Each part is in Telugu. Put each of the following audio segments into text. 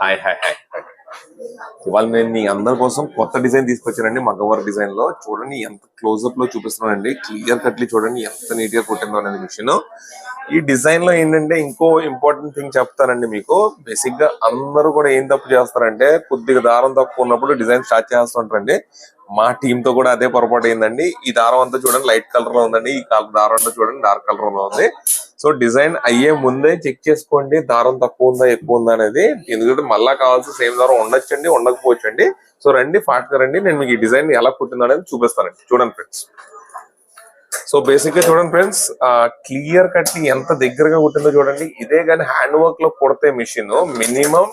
Hi hi hi hi. ఇవాళ నేను మీ అందరి కోసం కొత్త డిజైన్ తీసుకొచ్చానండి. మగ్గం వర్క్ డిజైన్ లో చూడండి ఎంత క్లోజ్అప్ లో చూపిస్తున్నానండి. క్లియర్ కట్లీ చూడండి ఎంత నీట్ గా కుట్టిందో అనేది మిషన్. ఈ డిజైన్ లో ఏంటంటే ఇంకో ఇంపార్టెంట్ థింగ్ చెప్తానండి మీకు. బేసిక్ గా అందరూ కూడా ఏం తప్పు చేస్తారంటే కొద్దిగా దారం తక్కువ ఉన్నప్పుడు డిజైన్ స్టార్ట్ చేస్తుంటారండి. మా టీమ్ తో కూడా అదే పొరపాటు అయిందండి. ఈ దారం అంతా చూడండి లైట్ కలర్ లో ఉందండి. ఈ దారం అంతా చూడండి డార్క్ కలర్ లో ఉంది. సో డిజైన్ అయ్యే ముందే చెక్ చేసుకోండి దారం తక్కువ ఉందా ఎక్కువ ఉందా అనేది. ఎందుకంటే మళ్ళా కావాల్సిన సేమ్ దారం ఉండొచ్చండి ఉండకపోవచ్చండి. సో రండి ఫాస్ట్ గా రండి, నేను మీకు ఈ డిజైన్ ఎలా కుట్టిందో అనేది చూపిస్తానండి. చూడండి ఫ్రెండ్స్. సో బేసిక్ గా చూడండి ఫ్రెండ్స్, క్లియర్ కట్ ఎంత దగ్గరగా కుట్టిందో చూడండి. ఇదే కానీ హ్యాండ్ వర్క్ లో కుడితే మిషన్ మినిమం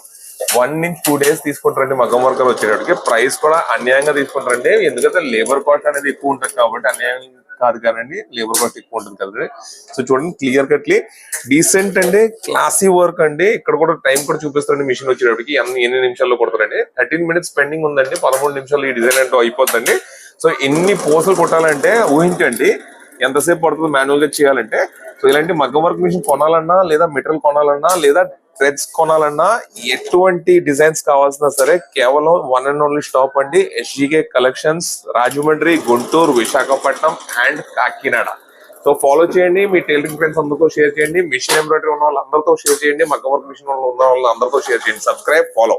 1 నుంచి 2 days తీసుకుంటారండి. మగ్గం వర్కర్ వచ్చేటప్పటికి ప్రైస్ కూడా అన్యాయంగా తీసుకుంటారండి. ఎందుకంటే లేబర్ కాస్ట్ అనేది ఎక్కువ ఉంటుంది కాబట్టి అన్యాయం కాదు కానండి, లేబర్ కాస్ట్ ఎక్కువ ఉంటుంది కదండి. సో చూడండి క్లియర్ కట్లీ డీసెంట్ అండి, క్లాసీ వర్క్ అండి. ఇక్కడ కూడా టైం కూడా చూపిస్తారండి. మిషన్ వచ్చేటప్పటికి ఎన్ని నిమిషాల్లో కొడతారండి. 13 minutes పెండింగ్ ఉందండి. 13 నిమిషాలు ఈ డిజైన్ అంటూ అయిపోతుందండి. సో ఎన్ని పోసలు కొట్టాలంటే ఊహించండి ఎంతసేపు పడుతుంది మాన్యువల్ గా చేయాలంటే. సో ఇలాంటి మగ్గం వర్క్ మిషన్ కొనాలన్నా లేదా మెటీరియల్ కొనాలన్నా లేదా థ్రెడ్స్ కొనాలన్నా ఎటువంటి డిజైన్స్ కావాల్సిన సరే కేవలం వన్ అండ్ ఓన్లీ స్టాప్ అండి, SGK collections, Rajahmundry, Guntur, Visakhapatnam and Kakinada. So follow చేయండి, మీ టైలరింగ్ ఫ్రెండ్స్ అందరితో షేర్ చేయండి, మిషన్ ఎంబ్రాయిడరీ ఉన్న వాళ్ళందరితో షేర్ చేయండి, మగ్గం వర్క్ మిషన్ ఉన్న వాళ్ళందరితో షేర్ చేయండి. Subscribe, follow.